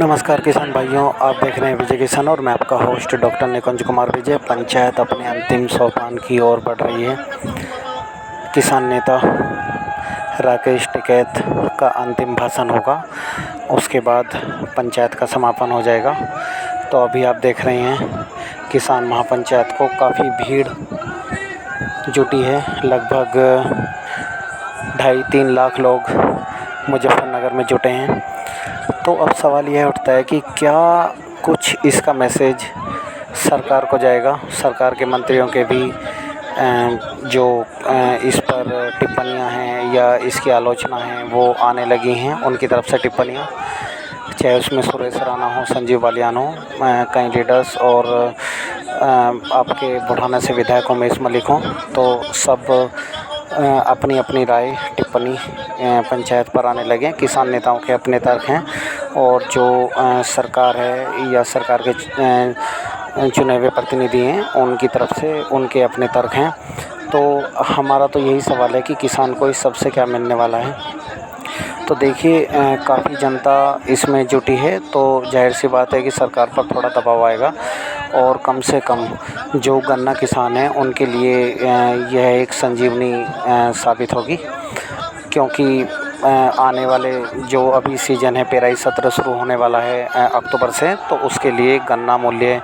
नमस्कार किसान भाइयों, आप देख रहे हैं विजय किसान और मैं आपका होस्ट डॉक्टर निकुंज कुमार विजय। पंचायत अपने अंतिम सोपान की ओर बढ़ रही है। किसान नेता राकेश टिकैत का अंतिम भाषण होगा, उसके बाद पंचायत का समापन हो जाएगा। तो अभी आप देख रहे हैं किसान महापंचायत को काफ़ी भीड़ जुटी है। लगभग 2.5-3 लाख लोग मुजफ्फरनगर में जुटे हैं। तो अब सवाल यह उठता है कि क्या कुछ इसका मैसेज सरकार को जाएगा। सरकार के मंत्रियों के भी जो इस पर टिप्पणियां हैं या इसकी आलोचना है वो आने लगी हैं उनकी तरफ से टिप्पणियां, चाहे उसमें सुरेश राणा हो, संजीव बालियान हो, कई लीडर्स और आपके बुढ़ाना से विधायक उमेश मलिक हों। तो सब अपनी अपनी राय टिप्पणी पंचायत पर आने लगे। किसान नेताओं के अपने तर्क हैं और जो सरकार है या सरकार के चुने हुए प्रतिनिधि हैं उनकी तरफ से उनके अपने तर्क हैं। तो हमारा तो यही सवाल है कि किसान को इस सबसे क्या मिलने वाला है। तो देखिए, काफ़ी जनता इसमें जुटी है, तो जाहिर सी बात है कि सरकार पर थोड़ा दबाव आएगा और कम से कम जो गन्ना किसान हैं उनके लिए यह एक संजीवनी साबित होगी, क्योंकि आने वाले जो अभी सीज़न है, पेराई सत्र शुरू होने वाला है अक्टूबर से, तो उसके लिए गन्ना मूल्य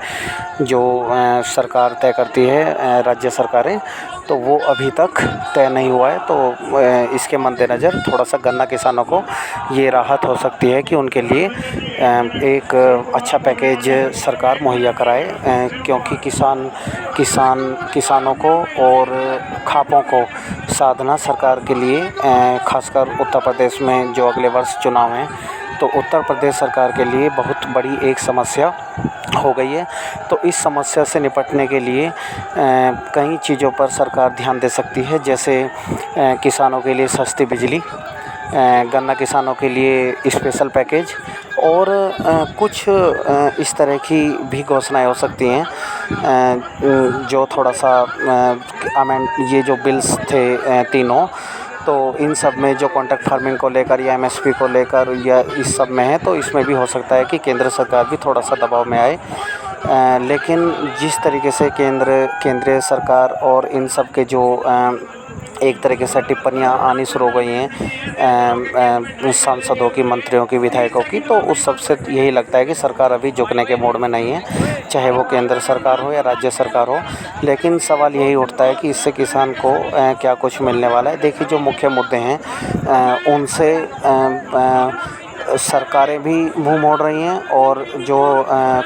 जो सरकार तय करती है, राज्य सरकारें, तो वो अभी तक तय नहीं हुआ है। तो इसके मद्देनज़र थोड़ा सा गन्ना किसानों को ये राहत हो सकती है कि उनके लिए एक अच्छा पैकेज सरकार मुहैया कराए, क्योंकि किसानों को और खापों को साधना सरकार के लिए, खासकर उत्तर प्रदेश में जो अगले वर्ष चुनाव हैं, तो उत्तर प्रदेश सरकार के लिए बहुत बड़ी एक समस्या हो गई है। तो इस समस्या से निपटने के लिए कई चीज़ों पर सरकार ध्यान दे सकती है, जैसे किसानों के लिए सस्ती बिजली, गन्ना किसानों के लिए स्पेशल पैकेज और कुछ इस तरह की भी घोषणाएं हो सकती हैं जो थोड़ा सा अमेंड, ये जो बिल्स थे तीनों, तो इन सब में जो कॉन्ट्रैक्ट फार्मिंग को लेकर या एमएसपी को लेकर या इस सब में है, तो इसमें भी हो सकता है कि केंद्र सरकार भी थोड़ा सा दबाव में आए। लेकिन जिस तरीके से केंद्रीय सरकार और इन सब के जो एक तरीके से टिप्पणियां आनी शुरू हो गई हैं सांसदों की, मंत्रियों की, विधायकों की, तो उस सब से यही लगता है कि सरकार अभी झुकने के मोड में नहीं है, चाहे वो केंद्र सरकार हो या राज्य सरकार हो। लेकिन सवाल यही उठता है कि इससे किसान को क्या कुछ मिलने वाला है। देखिए, जो मुख्य मुद्दे हैं उनसे सरकारें भी मुंह मोड़ रही हैं और जो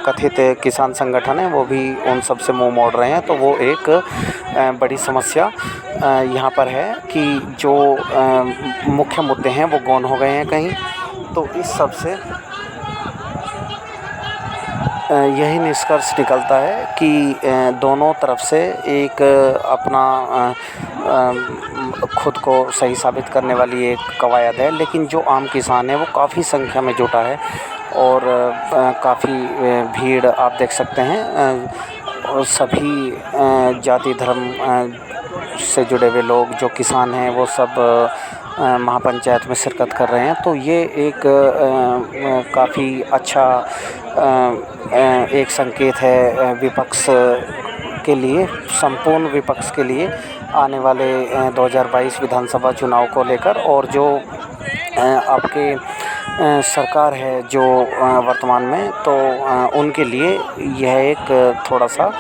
कथित किसान संगठन हैं वो भी उन सब से मुंह मोड़ रहे हैं। तो वो एक बड़ी समस्या यहाँ पर है कि जो मुख्य मुद्दे हैं वो गौण हो गए हैं कहीं। तो इस सब से यही निष्कर्ष निकलता है कि दोनों तरफ से एक अपना खुद को सही साबित करने वाली एक कवायद है। लेकिन जो आम किसान है वो काफ़ी संख्या में जुटा है और काफ़ी भीड़ आप देख सकते हैं। और सभी जाति धर्म से जुड़े हुए लोग जो किसान हैं वो सब महापंचायत में शिरकत कर रहे हैं। तो ये एक काफ़ी अच्छा एक संकेत है विपक्ष के लिए, संपूर्ण विपक्ष के लिए आने वाले 2022 विधानसभा चुनाव को लेकर। और जो आपके सरकार है जो वर्तमान में, तो उनके लिए यह एक थोड़ा सा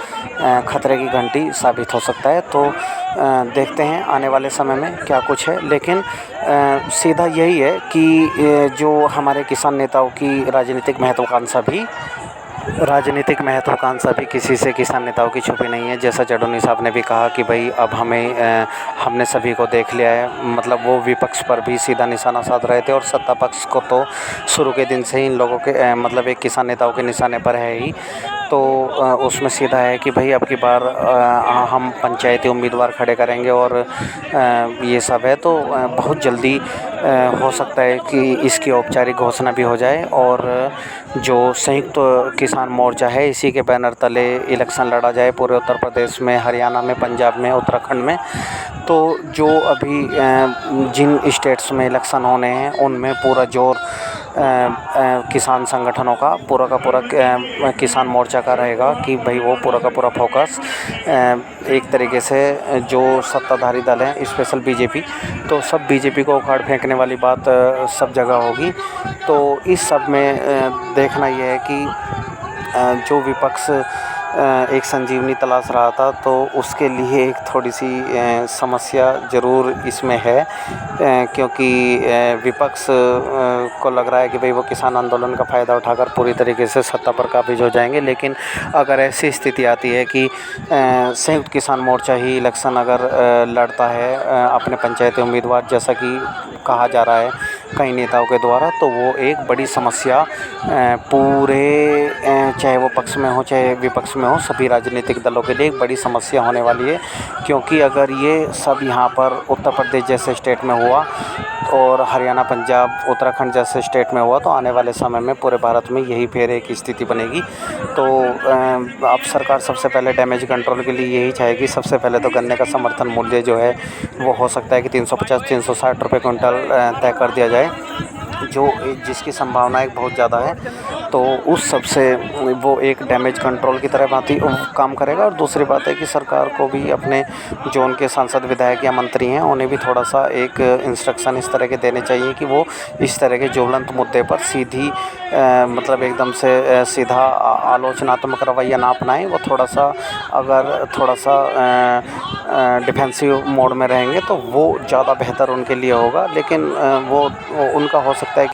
खतरे की घंटी साबित हो सकता है। तो देखते हैं आने वाले समय में क्या कुछ है। लेकिन सीधा यही है कि जो हमारे किसान नेताओं की राजनीतिक महत्वाकांक्षा भी किसी से किसान नेताओं की छुपी नहीं है। जैसा चडोनी साहब ने भी कहा कि भाई अब हमने सभी को देख लिया है। मतलब वो विपक्ष पर भी सीधा निशाना साध रहे थे और सत्ता पक्ष को तो शुरू के दिन से ही इन लोगों के मतलब एक किसान नेताओं के निशाने पर है ही। तो उसमें सीधा है कि भाई अब की बार हम पंचायती उम्मीदवार खड़े करेंगे और ये सब है। तो बहुत जल्दी हो सकता है कि इसकी औपचारिक घोषणा भी हो जाए और जो संयुक्त किसान मोर्चा है इसी के बैनर तले इलेक्शन लड़ा जाए पूरे उत्तर प्रदेश में, हरियाणा में, पंजाब में, उत्तराखंड में। तो जो अभी जिन स्टेट्स में इलेक्शन होने हैं उनमें पूरा जोर किसान संगठनों का पूरा का पूरा किसान मोर्चा का रहेगा कि भाई वो पूरा का पूरा फोकस एक तरीके से जो सत्ताधारी दल हैं, स्पेशल बीजेपी, तो सब बीजेपी को उखाड़ फेंकने वाली बात सब जगह होगी। तो इस सब में देखना ये है कि जो विपक्ष एक संजीवनी तलाश रहा था, तो उसके लिए एक थोड़ी सी समस्या ज़रूर इसमें है, क्योंकि विपक्ष को लग रहा है कि भाई वो किसान आंदोलन का फ़ायदा उठाकर पूरी तरीके से सत्ता पर काबिज हो जाएंगे। लेकिन अगर ऐसी स्थिति आती है कि संयुक्त किसान मोर्चा ही इलेक्शन अगर लड़ता है अपने पंचायती उम्मीदवार, जैसा कि कहा जा रहा है कई नेताओं के द्वारा, तो वो एक बड़ी समस्या पूरे चाहे वो पक्ष में हो चाहे विपक्ष में हो, सभी राजनीतिक दलों के लिए एक बड़ी समस्या होने वाली है। क्योंकि अगर ये सब यहाँ पर उत्तर प्रदेश जैसे स्टेट में हुआ और हरियाणा, पंजाब, उत्तराखंड जैसे स्टेट में हुआ, तो आने वाले समय में पूरे भारत में यही फिर एक स्थिति बनेगी। तो अब सरकार सबसे पहले डैमेज कंट्रोल के लिए यही चाहेगी, सबसे पहले तो गन्ने का समर्थन मूल्य जो है वो हो सकता है कि 350-360 रुपये क्विंटल तय कर दिया जाए, जिसकी संभावना एक बहुत ज़्यादा है। तो उस सब से वो एक डैमेज कंट्रोल की तरह काम करेगा। और दूसरी बात है कि सरकार को भी अपने जो उनके सांसद, विधायक या मंत्री हैं, उन्हें भी थोड़ा सा एक इंस्ट्रक्शन इस तरह के देने चाहिए कि वो इस तरह के ज्वलंत मुद्दे पर सीधी मतलब एकदम से सीधा आलोचनात्मक रवैया ना अपनाएं। वो थोड़ा सा डिफेंसिव मोड में रहेंगे तो वो ज़्यादा बेहतर उनके लिए होगा। लेकिन वो उनका हो सकता है